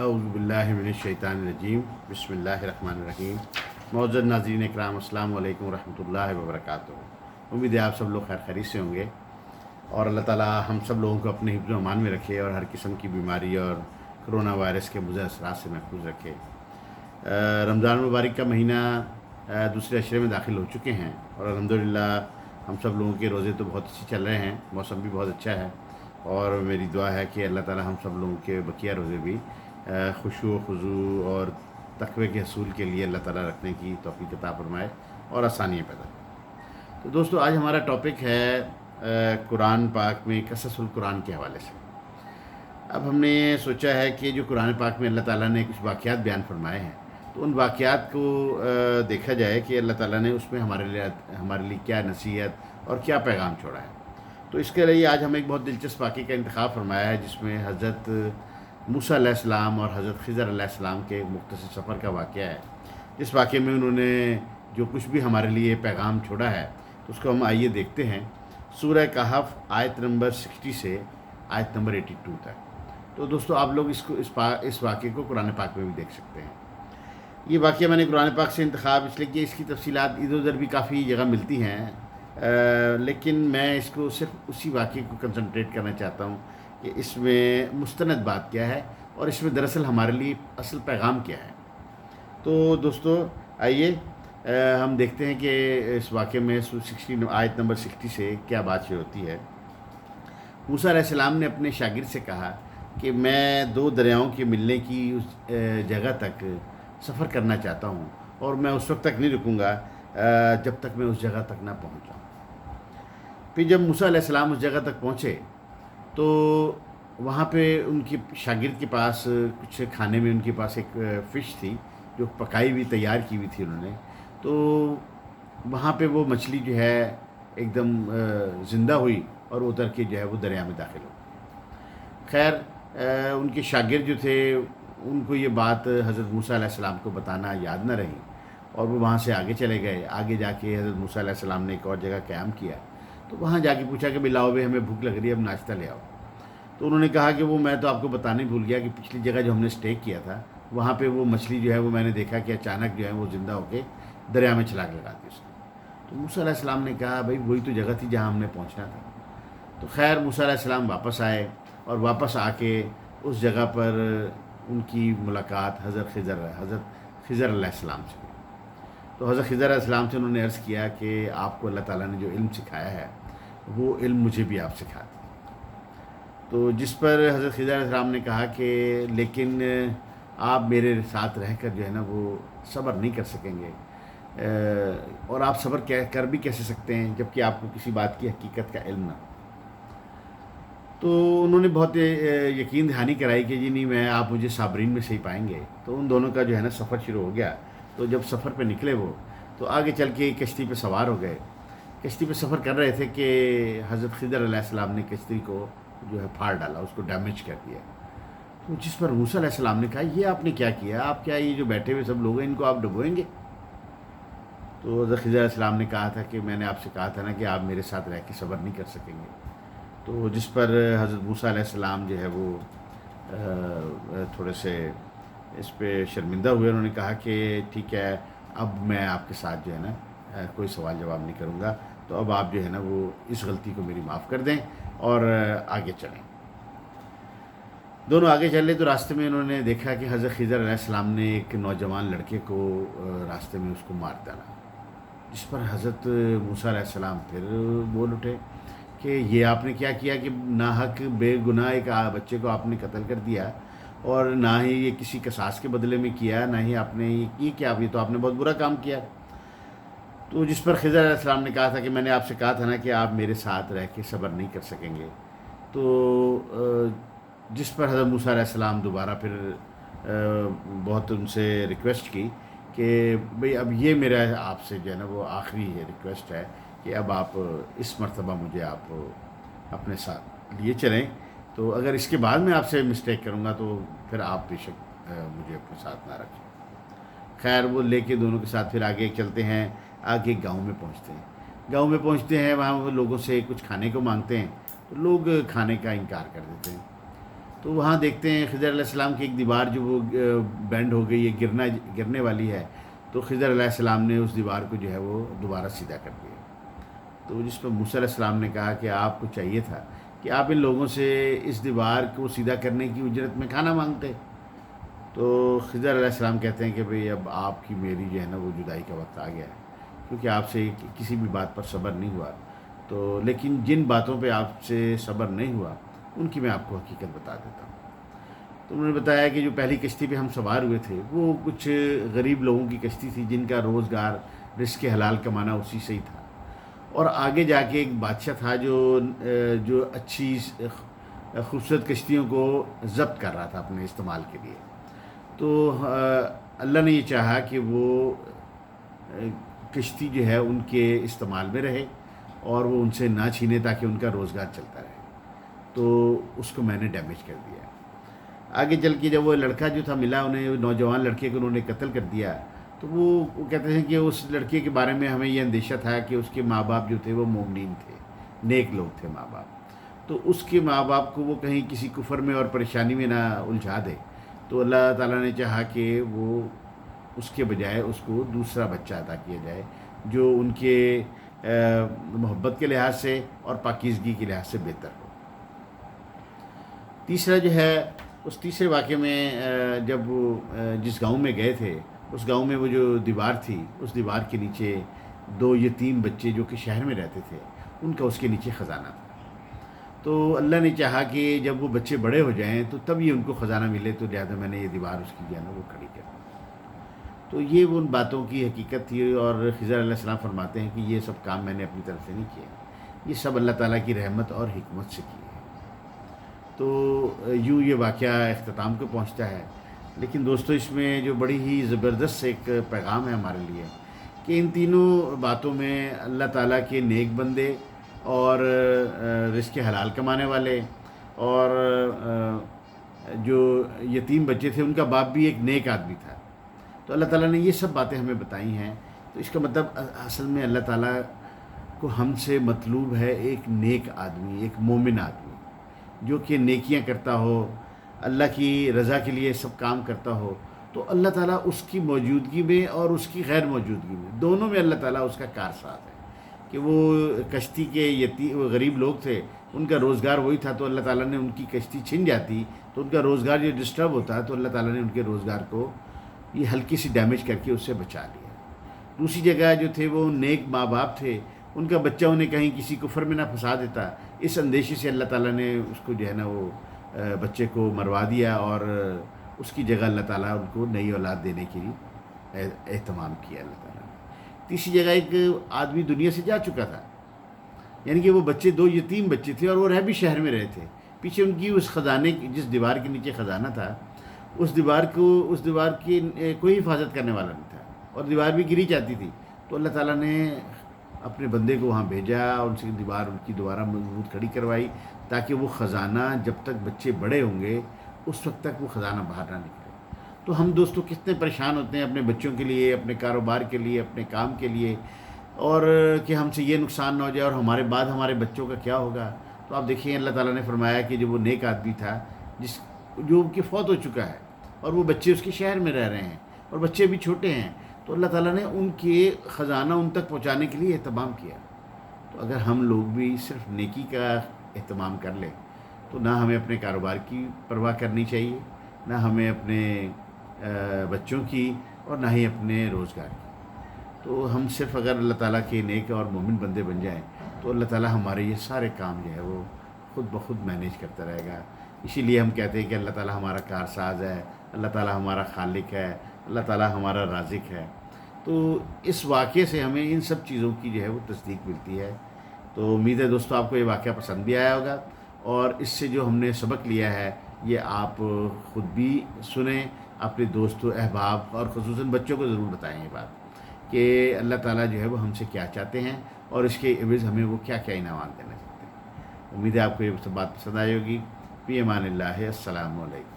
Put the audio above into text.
اعوذ باللہ من الشیطان الرجیم بسم اللہ الرحمن الرحیم. معزز ناظرین اکرام، السلام علیکم ورحمۃ اللہ وبرکاتہ. امید ہے آپ سب لوگ خیر خیریت سے ہوں گے اور اللہ تعالیٰ ہم سب لوگوں کو اپنے حفظ و امان میں رکھے اور ہر قسم کی بیماری اور کرونا وائرس کے مضر اثرات سے محفوظ رکھے. رمضان مبارک کا مہینہ دوسرے عشرے میں داخل ہو چکے ہیں اور الحمدللہ ہم سب لوگوں کے روزے تو بہت اچھے چل رہے ہیں. موسم بھی بہت اچھا ہے اور میری دعا ہے کہ اللہ تعالیٰ ہم سب لوگوں کے بقیہ روزے بھی خشوع و خضوع اور تقوی کے حصول کے لیے اللہ تعالیٰ رکھنے کی توفیق عطا فرمائے اور آسانیاں پیدا کرے. تو دوستو، آج ہمارا ٹاپک ہے قرآن پاک میں قصص القرآن کے حوالے سے. اب ہم نے سوچا ہے کہ جو قرآن پاک میں اللہ تعالیٰ نے کچھ واقعات بیان فرمائے ہیں تو ان واقعات کو دیکھا جائے کہ اللہ تعالیٰ نے اس میں ہمارے لیے کیا نصیحت اور کیا پیغام چھوڑا ہے. تو اس کے لیے آج ہم ایک بہت دلچسپ واقعے کا انتخاب فرمایا ہے جس میں حضرت موسیٰ علیہ السلام اور حضرت خضر علیہ السلام کے ایک مختصر سفر کا واقعہ ہے. جس واقعے میں انہوں نے جو کچھ بھی ہمارے لیے پیغام چھوڑا ہے تو اس کو ہم آئیے دیکھتے ہیں. سورہ کہف آیت نمبر 60 سے آیت نمبر 82 تک. تو دوستو، آپ لوگ اس واقعے کو قرآن پاک میں بھی دیکھ سکتے ہیں. یہ واقعہ میں نے قرآن پاک سے انتخاب اس لیے کہ اس کی تفصیلات ادھر ادھر بھی کافی جگہ ملتی ہیں، لیکن میں اس کو صرف اسی واقعے کو کنسنٹریٹ کرنا چاہتا ہوں کہ اس میں مستند بات کیا ہے اور اس میں دراصل ہمارے لیے اصل پیغام کیا ہے. تو دوستو آئیے ہم دیکھتے ہیں کہ اس واقعے میں آیت نمبر 60 سے کیا بات شروع ہوتی ہے. موسیٰ علیہ السلام نے اپنے شاگرد سے کہا کہ میں 2 دریاؤں کے ملنے کی اس جگہ تک سفر کرنا چاہتا ہوں اور میں اس وقت تک نہیں رکوں گا جب تک میں اس جگہ تک نہ پہنچ جاؤں. پھر جب موسیٰ علیہ السلام اس جگہ تک پہنچے تو وہاں پہ ان کی شاگرد کے پاس کچھ کھانے میں ان کے پاس ایک فش تھی جو پکائی ہوئی تیار کی ہوئی تھی انہوں نے. تو وہاں پہ وہ مچھلی جو ہے ایک دم زندہ ہوئی اور اتر کے جو ہے وہ دریا میں داخل ہو. خیر ان کے شاگرد جو تھے ان کو یہ بات حضرت موسیٰ علیہ السلام کو بتانا یاد نہ رہی اور وہ وہاں سے آگے چلے گئے. آگے جا کے حضرت موسیٰ علیہ السلام نے ایک اور جگہ قیام کیا تو وہاں جا کے پوچھا کہ بھئی لاؤ بھائی، ہمیں بھوک لگ رہی ہے، اب ناشتہ لے آؤ. تو انہوں نے کہا کہ وہ میں تو آپ کو بتانا ہی بھول گیا کہ پچھلی جگہ جو ہم نے اسٹے کیا تھا وہاں پہ وہ مچھلی جو ہے وہ میں نے دیکھا کہ اچانک جو ہے وہ زندہ ہو کے دریا میں چھلانگ لگاتی اس نے. تو موسیٰ علیہ السلام نے کہا بھائی وہی تو جگہ تھی جہاں ہم نے پہنچنا تھا. تو خیر موسیٰ علیہ السلام واپس آئے اور واپس آ کے اس جگہ پر ان کی ملاقات حضرت خضر علیہ السلام سے ہوئی. تو حضرت خضر علیہ السلام سے انہوں نے عرض کیا کہ آپ کو اللہ تعالیٰ نے جو علم سکھایا ہے وہ علم مجھے بھی آپ سکھا دیں. تو جس پر حضرت خضر علیہ السلام نے کہا کہ لیکن آپ میرے ساتھ رہ کر جو ہے نا وہ صبر نہیں کر سکیں گے، اور آپ صبر کر بھی کیسے سکتے ہیں جب کہ آپ کو کسی بات کی حقیقت کا علم نہ. تو انہوں نے بہت یقین دہانی کرائی کہ جی نہیں، میں آپ مجھے صابرین میں سے ہی پائیں گے. تو ان دونوں کا جو ہے نا سفر شروع ہو گیا. تو جب سفر پہ نکلے وہ تو آگے چل کے کشتی پہ سوار ہو گئے. کشتی پہ سفر کر رہے تھے کہ حضرت خضر علیہ السلام نے کشتی کو جو ہے پھاڑ ڈالا، اس کو ڈیمیج کر دیا. تو جس پر موسیٰ علیہ السلام نے کہا یہ آپ نے کیا کیا، آپ کیا یہ جو بیٹھے ہوئے سب لوگ ہیں ان کو آپ ڈبوئیں گے؟ تو حضرت خضر علیہ السلام نے کہا تھا کہ میں نے آپ سے کہا تھا نا کہ آپ میرے ساتھ رہ کے صبر نہیں کر سکیں گے. تو جس پر حضرت موسیٰ علیہ السلام جو ہے وہ تھوڑے سے اس پہ شرمندہ ہوئے. انہوں نے کہا کہ ٹھیک ہے، اب میں آپ کے ساتھ جو ہے نا کوئی سوال جواب نہیں کروں گا، تو اب آپ جو ہے نا وہ اس غلطی کو میری معاف کر دیں اور آگے چلیں. دونوں آگے چلے تو راستے میں انہوں نے دیکھا کہ حضرت خضر علیہ السلام نے ایک نوجوان لڑکے کو راستے میں اس کو مار ڈالا. جس پر حضرت موسیٰ علیہ السلام پھر بول اٹھے کہ یہ آپ نے کیا کیا کہ ناحق بے گناہ ایک بچے کو آپ نے قتل کر دیا، اور نہ ہی یہ کسی قصاص کے بدلے میں کیا، نہ ہی آپ نے یہ کیا، یہ تو آپ نے بہت برا کام کیا. تو جس پر خضر علیہ السلام نے کہا تھا کہ میں نے آپ سے کہا تھا نا کہ آپ میرے ساتھ رہ کے صبر نہیں کر سکیں گے. تو جس پر حضرت موسیٰ علیہ السلام دوبارہ پھر بہت ان سے ریکویسٹ کی کہ بھئی اب یہ میرا آپ سے جو ہے نا وہ آخری ریکویسٹ ہے کہ اب آپ اس مرتبہ مجھے آپ اپنے ساتھ لیے چلیں. تو اگر اس کے بعد میں آپ سے مسٹیک کروں گا تو پھر آپ بے شک مجھے اپنے ساتھ نہ رکھیں. خیر وہ لے کے دونوں کے ساتھ پھر آگے چلتے ہیں. آگے گاؤں میں پہنچتے ہیں. گاؤں میں پہنچتے ہیں، وہاں وہ لوگوں سے کچھ کھانے کو مانگتے ہیں تو لوگ کھانے کا انکار کر دیتے ہیں. تو وہاں دیکھتے ہیں خضر علیہ السلام کی ایک دیوار جو وہ بینڈ ہو گئی ہے، گرنے والی ہے، تو خضر علیہ السلام نے اس دیوار کو جو ہے وہ دوبارہ سیدھا کر دیا۔ تو جس پر موسیٰ علیہ السلام نے کہا کہ آپ کو چاہیے تھا کہ آپ ان لوگوں سے اس دیوار کو سیدھا کرنے کی اجرت میں کھانا مانگتے۔ تو خضر علیہ السلام کہتے ہیں کہ بھئی اب آپ کی میری جو ہے نا وہ جدائی کا وقت آ گیا ہے، کیونکہ آپ سے کسی بھی بات پر صبر نہیں ہوا، تو لیکن جن باتوں پہ آپ سے صبر نہیں ہوا ان کی میں آپ کو حقیقت بتا دیتا ہوں۔ تو انہوں نے بتایا کہ جو پہلی کشتی پہ ہم سوار ہوئے تھے وہ کچھ غریب لوگوں کی کشتی تھی جن کا روزگار رزق حلال کمانا اسی سے ہی تھا، اور آگے جا کے ایک بادشاہ تھا جو اچھی خوبصورت کشتیوں کو ضبط کر رہا تھا اپنے استعمال کے لیے۔ تو اللہ نے یہ چاہا کہ وہ کشتی جو ہے ان کے استعمال میں رہے اور وہ ان سے نہ چھینے تاکہ ان کا روزگار چلتا رہے، تو اس کو میں نے ڈیمیج کر دیا۔ آگے چل کے جب وہ لڑکا جو تھا ملا انہیں، نوجوان لڑکے کو انہوں نے قتل کر دیا، تو وہ کہتے ہیں کہ اس لڑکے کے بارے میں ہمیں یہ اندیشہ تھا کہ اس کے ماں باپ جو تھے وہ مومنین تھے، نیک لوگ تھے ماں باپ، تو اس کے ماں باپ کو وہ کہیں کسی کفر میں اور پریشانی میں نہ الجھا دے، تو اللہ تعالیٰ نے چاہا کہ وہ اس کے بجائے اس کو دوسرا بچہ عطا کیا جائے جو ان کے محبت کے لحاظ سے اور پاکیزگی کے لحاظ سے بہتر ہو۔ تیسرا جو ہے، اس تیسرے واقعے میں جب جس گاؤں میں گئے تھے اس گاؤں میں وہ جو دیوار تھی، اس دیوار کے نیچے 2 یتیم بچے جو کہ شہر میں رہتے تھے ان کا اس کے نیچے خزانہ تھا۔ تو اللہ نے چاہا کہ جب وہ بچے بڑے ہو جائیں تو تب یہ ان کو خزانہ ملے، تو لہٰذا میں نے یہ دیوار اس کی جو ہے نا وہ کھڑی کر دی۔ تو یہ ان باتوں کی حقیقت تھی، اور خضر علیہ السلام فرماتے ہیں کہ یہ سب کام میں نے اپنی طرف سے نہیں کیے، یہ سب اللہ تعالیٰ کی رحمت اور حکمت سے کیے ہیں۔ تو یوں یہ واقعہ اختتام کو پہنچتا ہے، لیکن دوستو اس میں جو بڑی ہی زبردست ایک پیغام ہے ہمارے لیے کہ ان تینوں باتوں میں اللہ تعالیٰ کے نیک بندے اور رزق حلال کمانے والے اور جو یتیم بچے تھے ان کا باپ بھی ایک نیک آدمی تھا، تو اللہ تعالیٰ نے یہ سب باتیں ہمیں بتائی ہیں۔ تو اس کا مطلب اصل میں اللہ تعالیٰ کو ہم سے مطلوب ہے ایک نیک آدمی، ایک مومن آدمی جو کہ نیکیاں کرتا ہو، اللہ کی رضا کے لیے سب کام کرتا ہو، تو اللہ تعالیٰ اس کی موجودگی میں اور اس کی غیر موجودگی میں دونوں میں اللہ تعالیٰ اس کا کارساز ہے۔ کہ وہ کشتی کے وہ غریب لوگ تھے، ان کا روزگار وہی تھا، تو اللہ تعالیٰ نے ان کی کشتی چھن جاتی تو ان کا روزگار جو ڈسٹرب ہوتا ہے، تو اللہ تعالیٰ نے ان کے روزگار کو یہ ہلکی سی ڈیمیج کر کے اس سے بچا لیا۔ دوسری جگہ جو تھے وہ نیک ماں باپ تھے، ان کا بچہ انہیں کہیں کسی کفر میں نہ پھنسا دیتا، اس اندیشے سے اللہ تعالیٰ نے اس کو جو ہے نا وہ بچے کو مروا دیا، اور اس کی جگہ اللہ تعالیٰ ان کو نئی اولاد دینے کے لیے اہتمام کیا اللہ تعالیٰ نے۔ تیسری جگہ ایک آدمی دنیا سے جا چکا تھا، یعنی کہ وہ بچے 2 یتیم بچے تھے اور وہ رہ بھی شہر میں رہے تھے، پیچھے ان کی اس خزانے کی، جس دیوار کے نیچے خزانہ تھا، اس دیوار کی کوئی حفاظت کرنے والا نہیں تھا، اور دیوار بھی گری جاتی تھی، تو اللہ تعالیٰ نے اپنے بندے کو وہاں بھیجا اور ان سے دیوار ان کی دوبارہ مضبوط کھڑی کروائی تاکہ وہ خزانہ جب تک بچے بڑے ہوں گے اس وقت تک وہ خزانہ باہر نہ نکلے۔ تو ہم دوستوں کتنے پریشان ہوتے ہیں اپنے بچوں کے لیے، اپنے کاروبار کے لیے، اپنے کام کے لیے، اور کہ ہم سے یہ نقصان نہ ہو جائے اور ہمارے بعد ہمارے بچوں کا کیا ہوگا۔ تو آپ دیکھیں اللہ تعالیٰ نے فرمایا کہ جو وہ نیک آدمی تھا جو کہ فوت ہو چکا ہے، اور وہ بچے اس کے شہر میں رہ رہے ہیں اور بچے بھی چھوٹے ہیں، تو اللہ تعالیٰ نے ان کے خزانہ ان تک پہنچانے کے لیے اہتمام کیا۔ تو اگر ہم لوگ بھی صرف نیکی کا اہتمام کر لیں تو نہ ہمیں اپنے کاروبار کی پرواہ کرنی چاہیے، نہ ہمیں اپنے بچوں کی، اور نہ ہی اپنے روزگار کی۔ تو ہم صرف اگر اللہ تعالیٰ کے نیک اور مومن بندے بن جائیں تو اللہ تعالیٰ ہمارے یہ سارے کام جو ہے وہ خود بخود مینیج کرتا رہے گا۔ اسی لیے ہم کہتے ہیں کہ اللہ تعالیٰ ہمارا کارساز ہے، اللہ تعالیٰ ہمارا خالق ہے، اللہ تعالیٰ ہمارا رازق ہے۔ تو اس واقعے سے ہمیں ان سب چیزوں کی جو ہے وہ تصدیق ملتی ہے۔ تو امید ہے دوستو آپ کو یہ واقعہ پسند بھی آیا ہوگا، اور اس سے جو ہم نے سبق لیا ہے یہ آپ خود بھی سنیں، اپنے دوستوں احباب اور خصوصاً بچوں کو ضرور بتائیں یہ بات کہ اللہ تعالیٰ جو ہے وہ ہم سے کیا چاہتے ہیں اور اس کے عوض ہمیں وہ کیا کیا انعامات دینا چاہتے ہیں۔ امید ہے آپ کو یہ سب بات پسند آئی ہوگی۔ فی امان اللہ، السلام علیکم۔